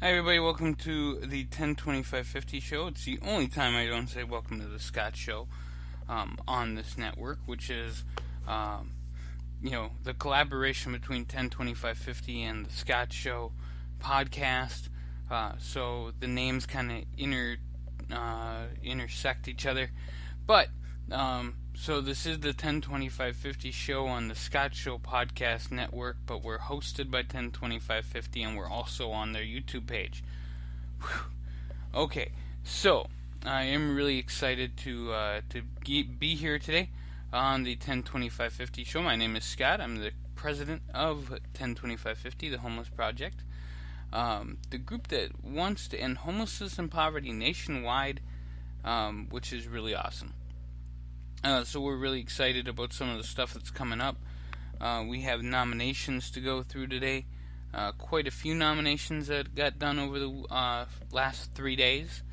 Hi everybody, welcome to the 1025Fifty show. It's the only time I don't say welcome to the Scott show on this network, which is, the collaboration between 1025Fifty and the Scott show podcast. So the names kind of intersect each other. But, so this is the 1025Fifty show on the Scott Show podcast network, but we're hosted by 1025Fifty and we're also on their YouTube page. Whew. Okay, so I am really excited to be here today on the 1025Fifty show. My name is Scott. I'm the president of 1025Fifty, the Homeless Project, the group that wants to end homelessness and poverty nationwide, which is really awesome. So we're really excited about some of the stuff that's coming up. We have nominations to go through today. Quite a few nominations that got done over the last 3 days.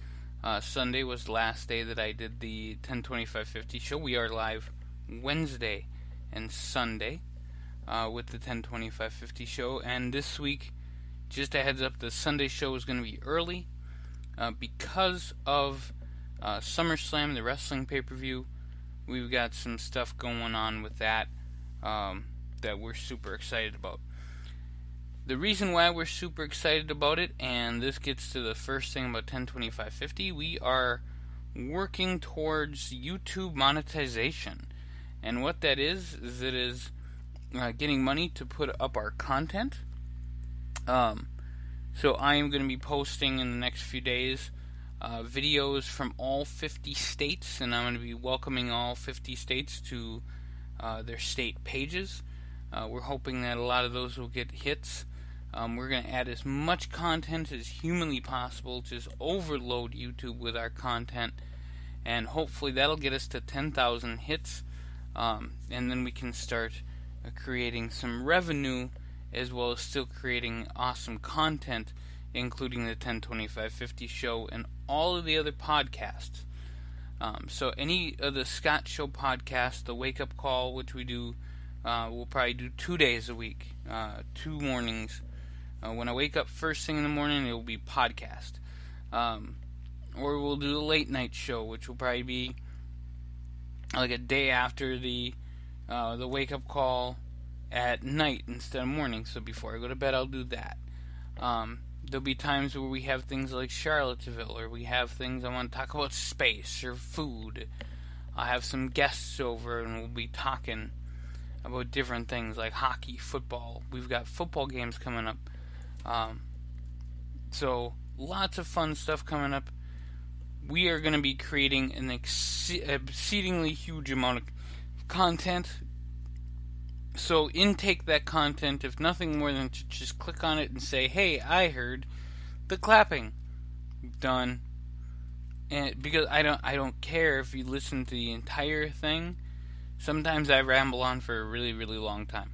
Sunday was the last day that I did the 1025Fifty show. We are live Wednesday and Sunday with the 1025Fifty show. And this week, just a heads up, the Sunday show is going to be early because of SummerSlam, the wrestling pay-per-view. We've got some stuff going on with that that we're super excited about. The reason why we're super excited about it, and this gets to the first thing about 1025Fifty, we are working towards YouTube monetization. And what that is it is getting money to put up our content. So I am going to be posting in the next few days videos from all 50 states, and I'm going to be welcoming all 50 states to their state pages. We're hoping that a lot of those will get hits. We're going to add as much content as humanly possible, just overload YouTube with our content, and hopefully that'll get us to 10,000 hits, and then we can start creating some revenue as well as still creating awesome content, including the 1025Fifty show and all of the other podcasts. So any of the Scott Show podcasts, the Wake Up Call, which we do, we'll probably do 2 days a week, 2 mornings. When I wake up first thing in the morning, it will be podcast. Or we'll do the late night show, which will probably be like a day after the Wake Up Call at night instead of morning. So before I go to bed, I'll do that. There'll be times where we have things like Charlottesville, or we have things I want to talk about space or food. I'll have some guests over and we'll be talking about different things like hockey, football. We've got football games coming up. So lots of fun stuff coming up. We are going to be creating an exceedingly huge amount of content. So intake that content, if nothing more than to just click on it and say, hey, I heard the clapping. Done. And because I don't care if you listen to the entire thing. Sometimes I ramble on for a really, really long time.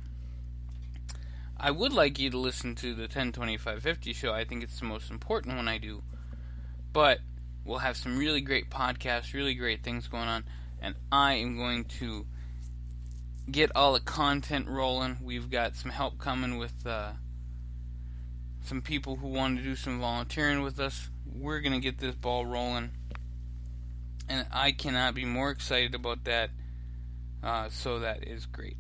I would like you to listen to the 1025Fifty show. I think it's the most important one I do. But we'll have some really great podcasts, really great things going on. And I am going to get all the content rolling. We've got some help coming with some people who want to do some volunteering with us. We're going to get this ball rolling. And I cannot be more excited about that. So that is great.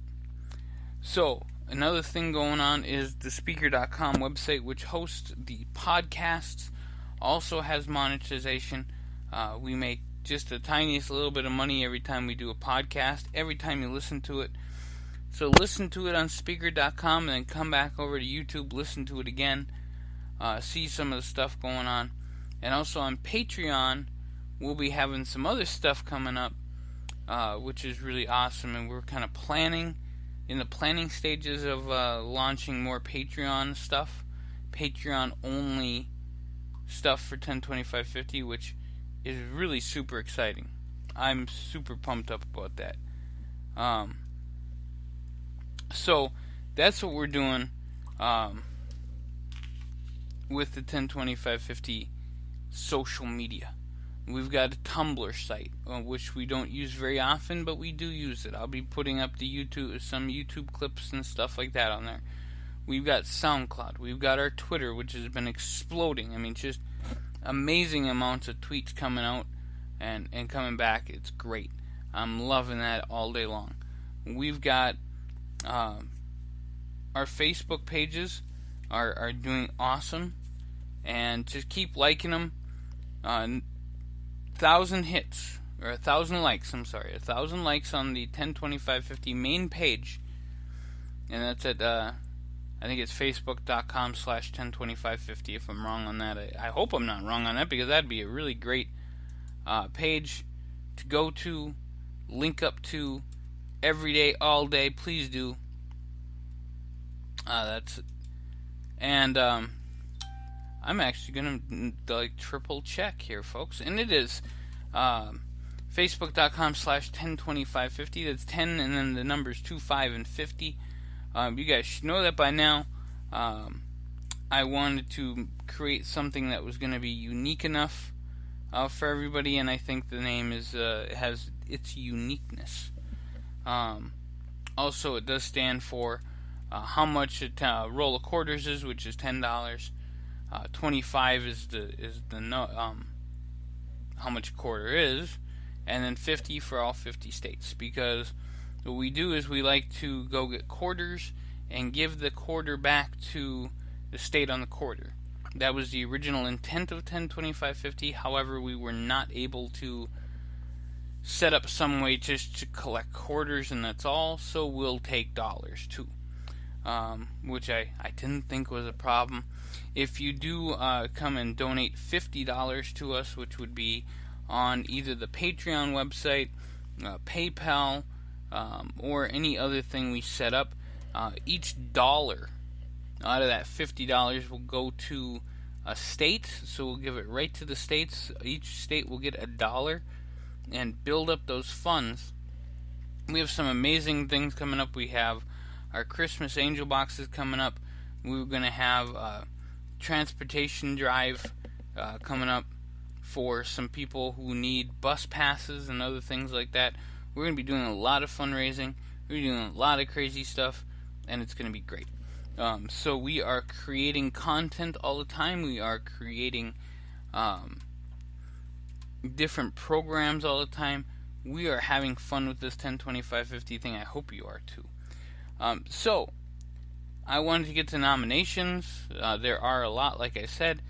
So, another thing going on is the Speaker.com website, which hosts the podcasts, also has monetization. We make just the tiniest little bit of money every time we do a podcast, every time you listen to it. So listen to it on Speaker.com and then come back over to YouTube, listen to it again, see some of the stuff going on. And also on Patreon, we'll be having some other stuff coming up, which is really awesome. And we're kind of in the planning stages of launching more Patreon stuff, Patreon-only stuff for 1025Fifty, which is really super exciting. I'm super pumped up about that. So that's what we're doing with the 1025Fifty social media. We've got a Tumblr site, which we don't use very often, but we do use it. I'll be putting up some YouTube clips and stuff like that on there. We've got SoundCloud. We've got our Twitter, which has been exploding. I mean, just amazing amounts of tweets coming out and coming back. It's great. I'm loving that all day long. We've got our Facebook pages are doing awesome, and just keep liking them. 1,000 hits, or 1,000 likes, 1,000 likes on the 1025Fifty main page, and that's at I think it's facebook.com/1025Fifty. If I'm wrong on that, I hope I'm not wrong on that, because that'd be a really great page to go to, link up to every day, all day. Please do. That's and I'm actually gonna triple check here, folks, and it is facebook.com/1025Fifty. That's 10 and then the numbers 25 and 50. You guys should know that by now. I wanted to create something that was going to be unique enough for everybody, and I think the name has its uniqueness. Also, it does stand for how much a roll of quarters is, which is $10. 25 is how much a quarter is, and then 50 for all 50 states. Because what we do is we like to go get quarters and give the quarter back to the state on the quarter. That was the original intent of 1025Fifty. However, we were not able to set up some way just to collect quarters, and that's all. So we'll take dollars too, which I didn't think was a problem. If you do come and donate $50 to us, which would be on either the Patreon website, PayPal, or any other thing we set up, each dollar out of that $50 will go to a state. So we'll give it right to the states. Each state will get $1 and build up those funds. We have some amazing things coming up. We have our Christmas angel boxes coming up. We're going to have a transportation drive coming up for some people who need bus passes and other things like that. We're going to be doing a lot of fundraising. We're doing a lot of crazy stuff, and it's going to be great. So we are creating content all the time. We are creating different programs all the time. We are having fun with this 1025Fifty thing. I hope you are too. So I wanted to get to nominations. There are a lot, like I said.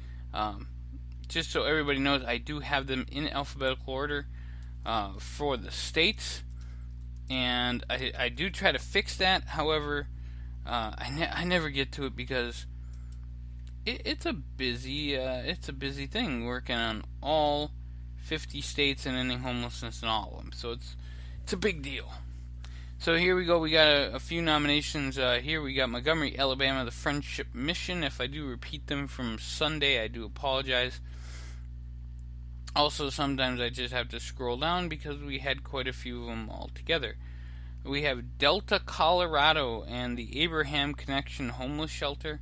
Just so everybody knows, I do have them in alphabetical order for the states, and I do try to fix that. However, I never get to it because it's a busy thing working on all 50 states and ending homelessness in all of them. So it's a big deal. So here we go. We got a few nominations here. We got Montgomery, Alabama, the Friendship Mission. If I do repeat them from Sunday, I do apologize. Also, sometimes I just have to scroll down because we had quite a few of them all together. We have Delta, Colorado, and the Abraham Connection Homeless Shelter.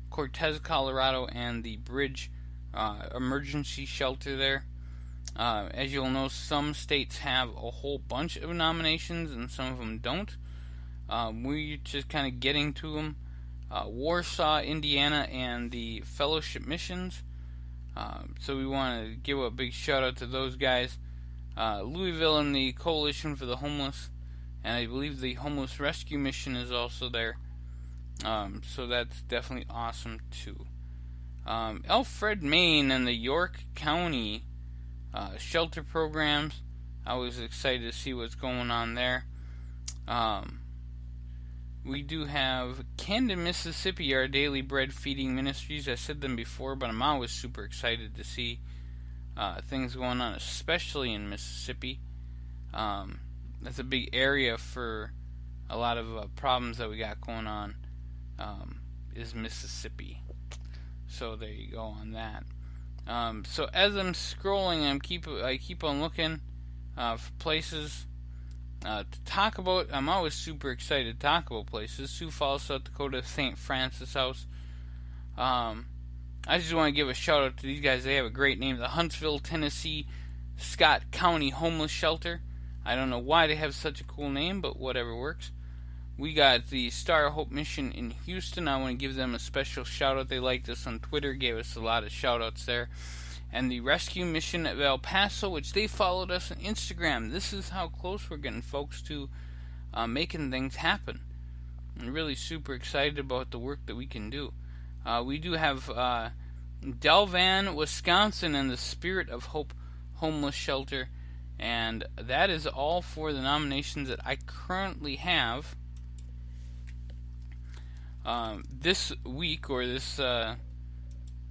Cortez, Colorado, and the Bridge Emergency Shelter there. As you'll know, some states have a whole bunch of nominations and some of them don't. We're just kind of getting to them. Warsaw, Indiana, and the Fellowship Missions. So we want to give a big shout out to those guys. Louisville and the Coalition for the Homeless, and I believe the Homeless Rescue Mission is also there. So that's definitely awesome too. Alfred, Maine, and the York County shelter programs. I was excited to see what's going on there. We do have Camden, Mississippi, our Daily Bread Feeding Ministries. I said them before, but I'm always super excited to see things going on, especially in Mississippi. That's a big area for a lot of problems that we got going on, is Mississippi. So there you go on that. So as I'm scrolling, I keep on looking for places to talk about. I'm always super excited to talk about places. Sioux Falls, South Dakota, St. Francis House. I just want to give a shout out to these guys. They have a great name. The Huntsville, Tennessee, Scott County Homeless Shelter. I don't know why they have such a cool name, but whatever works. We got the Star of Hope mission in Houston. I want to give them a special shout out. They liked us on Twitter, gave us a lot of shout outs there. And the rescue mission at El Paso, which they followed us on Instagram. This is how close we're getting, folks, to making things happen. I'm really super excited about the work that we can do. We do have Delvan, Wisconsin, and the Spirit of Hope Homeless Shelter. And that is all for the nominations that I currently have. This week, or this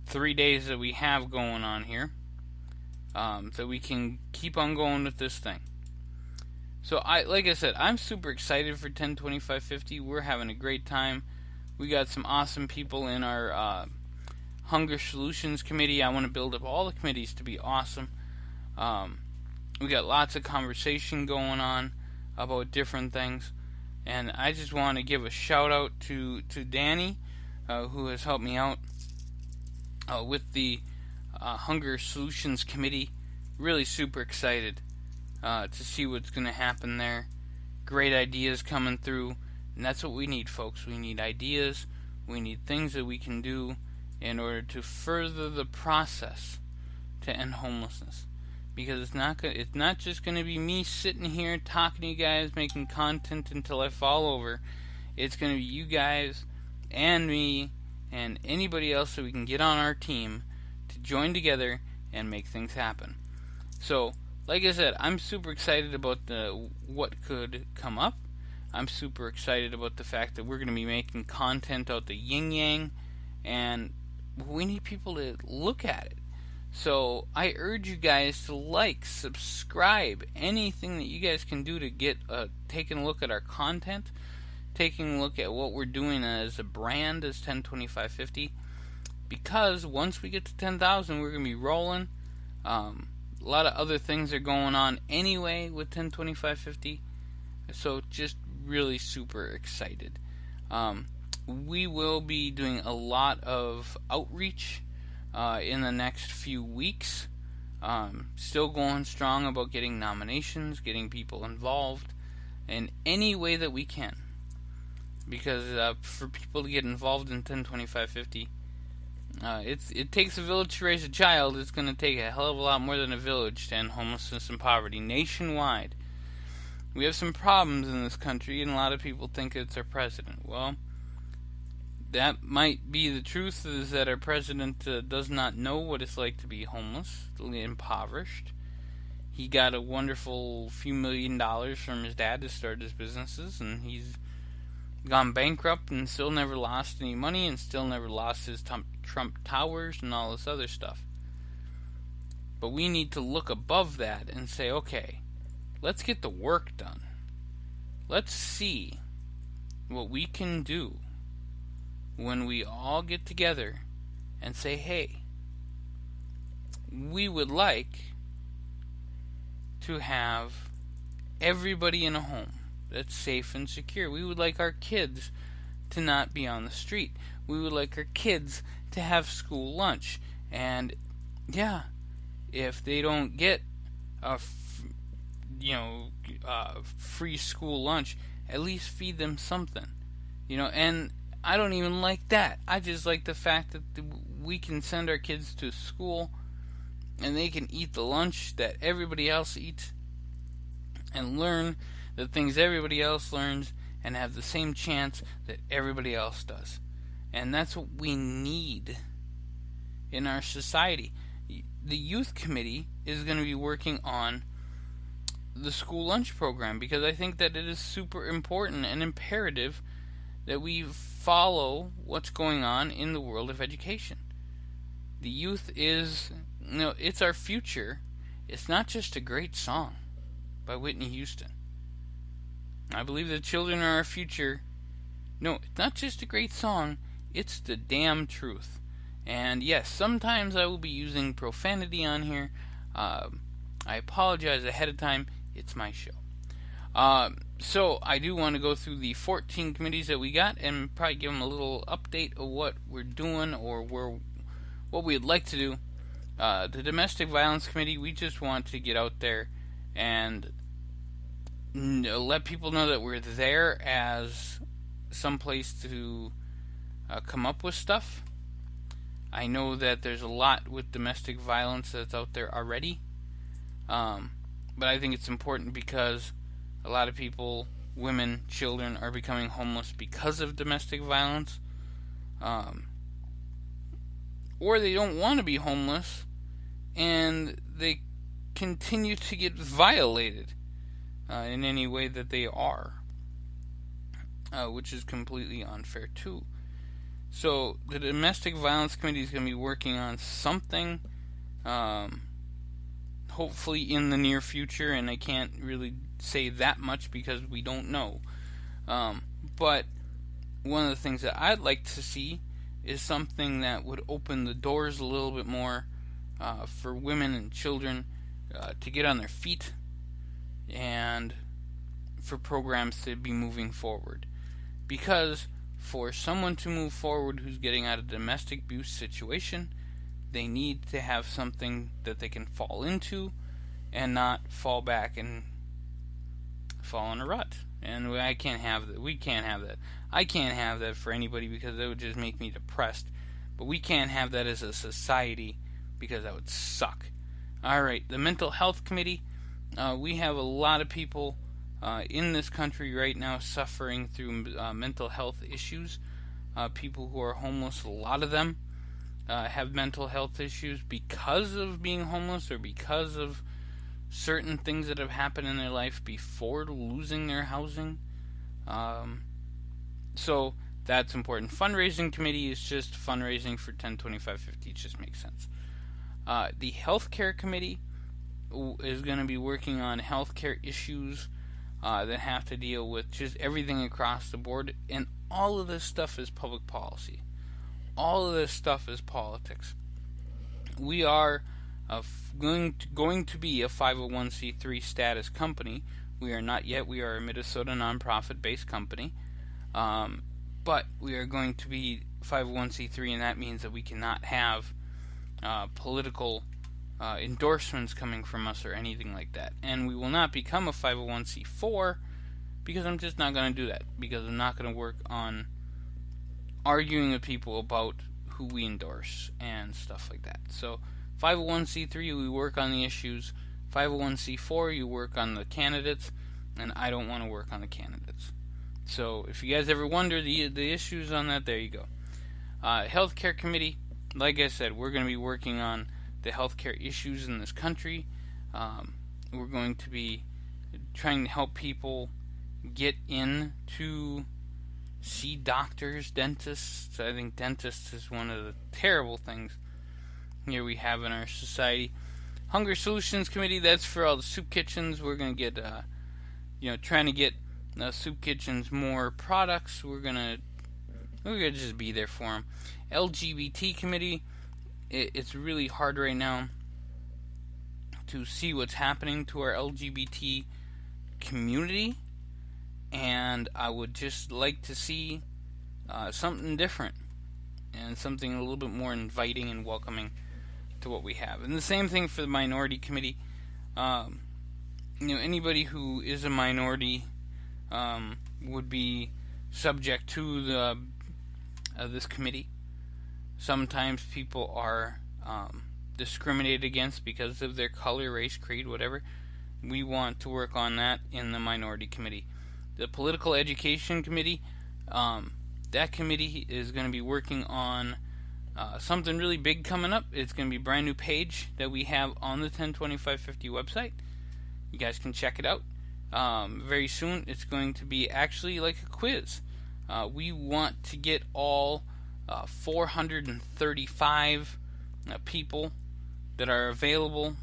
3 days that we have going on here, so we can keep on going with this thing. So like I said, I'm super excited for 102550. We're having a great time. We got some awesome people in our Hunger Solutions Committee. I want to build up all the committees to be awesome. We got lots of conversation going on about different things. And I just want to give a shout out to Danny, who has helped me out with the Hunger Solutions Committee. Really super excited to see what's going to happen there. Great ideas coming through, and that's what we need, folks. We need ideas. We need things that we can do in order to further the process to end homelessness. Because it's not just going to be me sitting here talking to you guys, making content until I fall over. It's going to be you guys and me and anybody else that we can get on our team to join together and make things happen. So, like I said, I'm super excited about what could come up. I'm super excited about the fact that we're going to be making content out the yin-yang, and we need people to look at it. So I urge you guys to like, subscribe, anything that you guys can do to get taking a look at our content, taking a look at what we're doing as a brand as 102550. Because once we get to 10,000, we're going to be rolling. A lot of other things are going on anyway with 102550. So just really super excited. We will be doing a lot of outreach in the next few weeks. Still going strong about getting nominations, getting people involved in any way that we can. Because for people to get involved in 102550, it takes a village to raise a child. It's going to take a hell of a lot more than a village to end homelessness and poverty nationwide. We have some problems in this country, and a lot of people think it's our president. Well, that might be the truth, is that our president does not know what it's like to be homeless, impoverished. He got a wonderful few $1,000,000 from his dad to start his businesses, and he's gone bankrupt and still never lost any money and still never lost his Trump Towers and all this other stuff. But we need to look above that and say, okay, let's get the work done. Let's see what we can do when we all get together and say, hey, we would like to have everybody in a home that's safe and secure. We would like our kids to not be on the street. We would like our kids to have school lunch. And yeah, if they don't get free school lunch, at least feed them something. And I don't even like that. I just like the fact that we can send our kids to school and they can eat the lunch that everybody else eats and learn the things everybody else learns and have the same chance that everybody else does. And that's what we need in our society. The youth committee is going to be working on the school lunch program because I think that it is super important and imperative that we follow what's going on in the world of education. The youth is, it's our future. It's not just a great song by Whitney Houston. I believe the children are our future. No, it's not just a great song. It's the damn truth. And yes, sometimes I will be using profanity on here. I apologize ahead of time. It's my show. So I do want to go through the 14 committees that we got and probably give them a little update of what we're doing or what we'd like to do. The Domestic Violence Committee, we just want to get out there and let people know that we're there as some place to come up with stuff. I know that there's a lot with domestic violence that's out there already, but I think it's important because a lot of people, women, children, are becoming homeless because of domestic violence, or they don't want to be homeless, and they continue to get violated in any way that they are, which is completely unfair too. So the Domestic Violence Committee is going to be working on something, hopefully in the near future, and I can't really say that much because we don't know. But one of the things that I'd like to see is something that would open the doors a little bit more for women and children to get on their feet, and for programs to be moving forward. Because for someone to move forward who's getting out of a domestic abuse situation, they need to have something that they can fall into and not fall back and fall in a rut. And I can't have that. We can't have that. I can't have that for anybody because that would just make me depressed. But we can't have that as a society because that would suck. Alright, the Mental Health Committee. We have a lot of people in this country right now suffering through mental health issues. People who are homeless, a lot of them have mental health issues because of being homeless or because of certain things that have happened in their life before losing their housing. So that's important. Fundraising committee is just fundraising for 1025Fifty. It just makes sense. The healthcare committee is going to be working on healthcare issues that have to deal with just everything across the board, and all of this stuff is public policy. All of this stuff is politics. We are going to be a 501c3 status company. We are not yet. We are a Minnesota nonprofit-based company, but we are going to be 501c3, and that means that we cannot have political endorsements coming from us or anything like that. And we will not become a 501c4 because I'm just not going to do that, because I'm not going to work on arguing with people about who we endorse and stuff like that. So 501c3, we work on the issues. 501c4, you work on the candidates, and I don't want to work on the candidates. So if you guys ever wonder the issues on that, there you go. Healthcare committee, like I said, we're going to be working on the healthcare issues in this country. We're going to be trying to help people get in to see doctors, dentists. I think dentists is one of the terrible things here we have in our society. Hunger Solutions Committee, that's for all the soup kitchens. We're going to get, trying to get soup kitchens more products. We're gonna just be there for them. LGBT Committee, it's really hard right now to see what's happening to our LGBT community, and I would just like to see something different and something a little bit more inviting and welcoming to what we have. And the same thing for the Minority Committee. Anybody who is a minority would be subject to this committee. Sometimes people are discriminated against because of their color, race, creed, whatever. We want to work on that in the Minority Committee. The Political Education Committee, that committee is going to be working on something really big coming up. It's going to be a brand new page that we have on the 1025Fifty website. You guys can check it out. Very soon, it's going to be actually like a quiz. We want to get all 435 people that are available.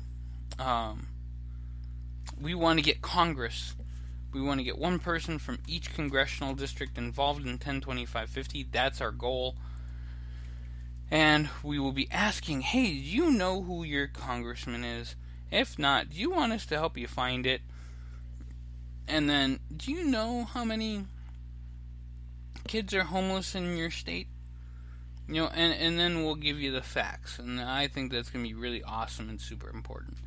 We want to get Congress. We want to get one person from each congressional district involved in 1025Fifty. That's our goal. And we will be asking, hey, do you know who your congressman is? If not, do you want us to help you find it? And then, do you know how many kids are homeless in your state? And then we'll give you the facts. And I think that's going to be really awesome and super important.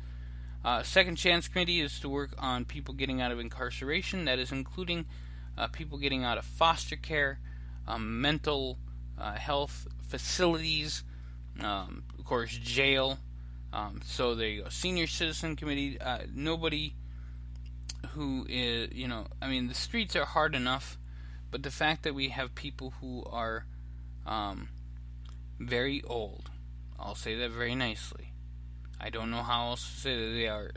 Second Chance Committee is to work on people getting out of incarceration. That is including people getting out of foster care, mental health facilities, of course, jail. So there you go. Senior Citizen Committee. Nobody who is, the streets are hard enough, but the fact that we have people who are very old, I'll say that very nicely. I don't know how else to say that. They are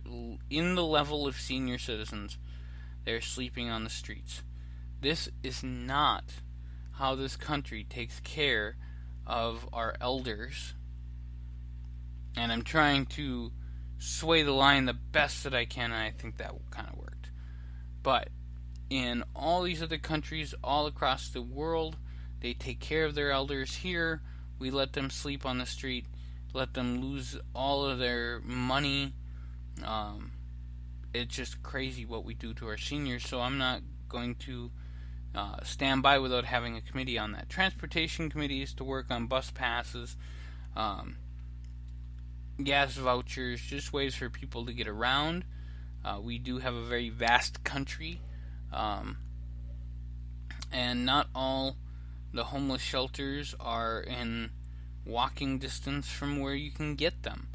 in the level of senior citizens. They're sleeping on the streets. This is not how this country takes care of our elders. And I'm trying to sway the line the best that I can, and I think that kind of worked. But in all these other countries all across the world, they take care of their elders. Here, we let them sleep on the street, let them lose all of their money. It's just crazy what we do to our seniors, so I'm not going to stand by without having a committee on that. Transportation committees to work on bus passes, gas vouchers, just ways for people to get around. We do have a very vast country, and not all the homeless shelters are in walking distance from where you can get them.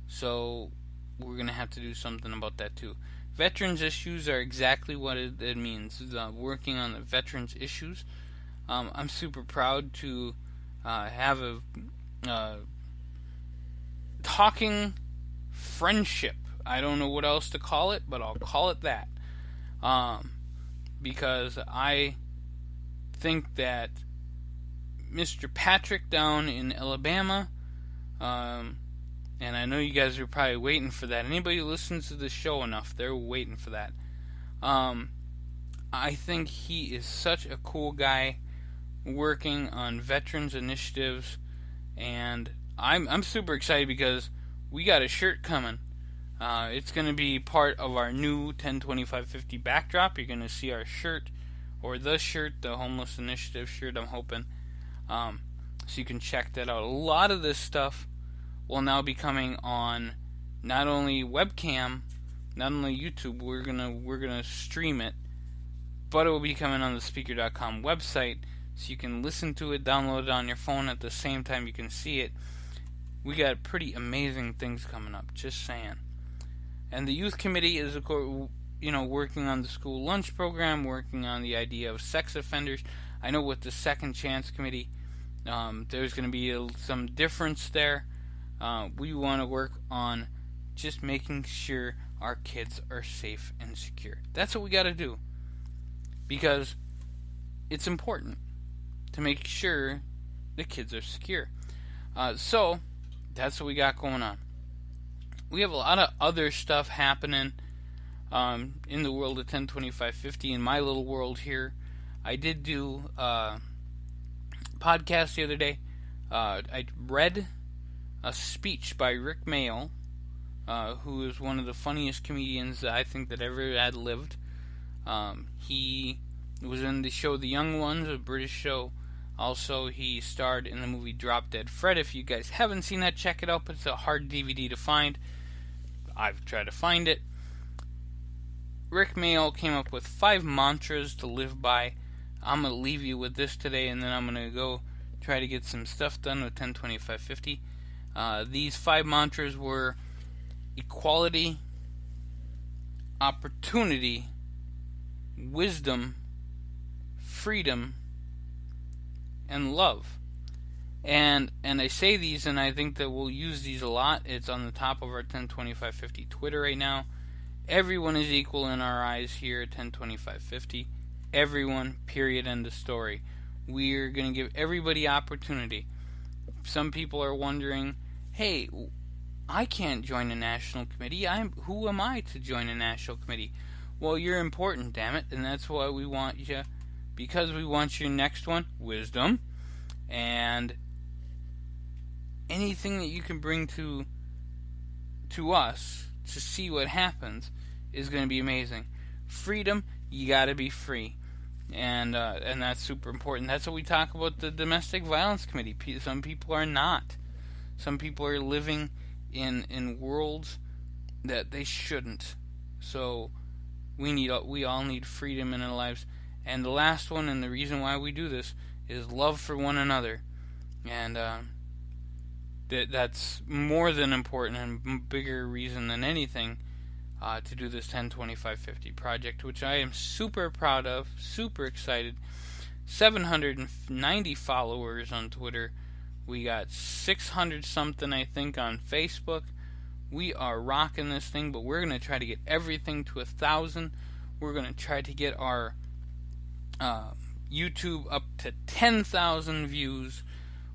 So we're going to have to do something about that too. Veterans issues are exactly what it means. Working on the veterans issues. I'm super proud to have a talking friendship. I don't know what else to call it, but I'll call it that. Because I think that Mr. Patrick down in Alabama, and I know you guys are probably waiting for that. Anybody who listens to the show enough, they're waiting for that. I think he is such a cool guy working on veterans initiatives, and I'm super excited because we got a shirt coming. It's going to be part of our new 1025Fifty backdrop. You're going to see our shirt, or the shirt, the Homeless Initiative shirt, I'm hoping. So you can check that out. A lot of this stuff will now be coming on not only webcam, not only YouTube. We're gonna stream it, but it will be coming on the Speaker.com website, so you can listen to it, download it on your phone at the same time you can see it. We got pretty amazing things coming up. Just saying. And the youth committee is, of course, working on the school lunch program, working on the idea of sex offenders. I know with the Second Chance Committee, there's going to be some difference there. We want to work on just making sure our kids are safe and secure. That's what we got to do, because it's important to make sure the kids are secure. So that's what we got going on. We have a lot of other stuff happening in the world of 1025Fifty. In my little world here, I did do a podcast the other day. I read a speech by Rick Mail, who is one of the funniest comedians that I think that ever had lived. He was in the show The Young Ones, a British show. Also, he starred in the movie Drop Dead Fred. If you guys haven't seen that, check it out, but it's a hard DVD to find. I've tried to find it. Rick Mail came up with 5 mantras to live by. I'm going to leave you with this today, and then I'm going to go try to get some stuff done with 1025Fifty. These 5 mantras were equality, opportunity, wisdom, freedom, and love. And I say these, and I think that we'll use these a lot. It's on the top of our 1025Fifty Twitter right now. Everyone is equal in our eyes here at 1025Fifty. Everyone, period, end of story. We're going to give everybody opportunity. Some people are wondering, hey, I can't join a national committee. Who am I to join a national committee? Well, you're important, damn it, and that's why we want you, because we want your next one, wisdom, and anything that you can bring to us to see what happens is going to be amazing. Freedom, you got to be free. And that's super important. That's what we talk about the Domestic Violence Committee. Some people are not. Some people are living in worlds that they shouldn't. So we all need freedom in our lives. And the last one, and the reason why we do this, is love for one another. And that's more than important and bigger reason than anything to do this 102550 project, which I am super proud of, super excited. 790 followers on Twitter. We got 600 something, I think, on Facebook. We are rocking this thing, but we're going to try to get everything to 1,000. We're going to try to get our YouTube up to 10,000 views.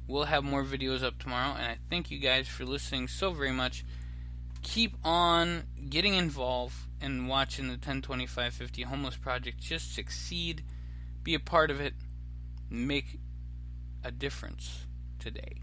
We'll have more videos up tomorrow, and I thank you guys for listening so very much. Keep on getting involved and watching the 102550 Homeless Project just succeed. Be a part of it. Make a difference today.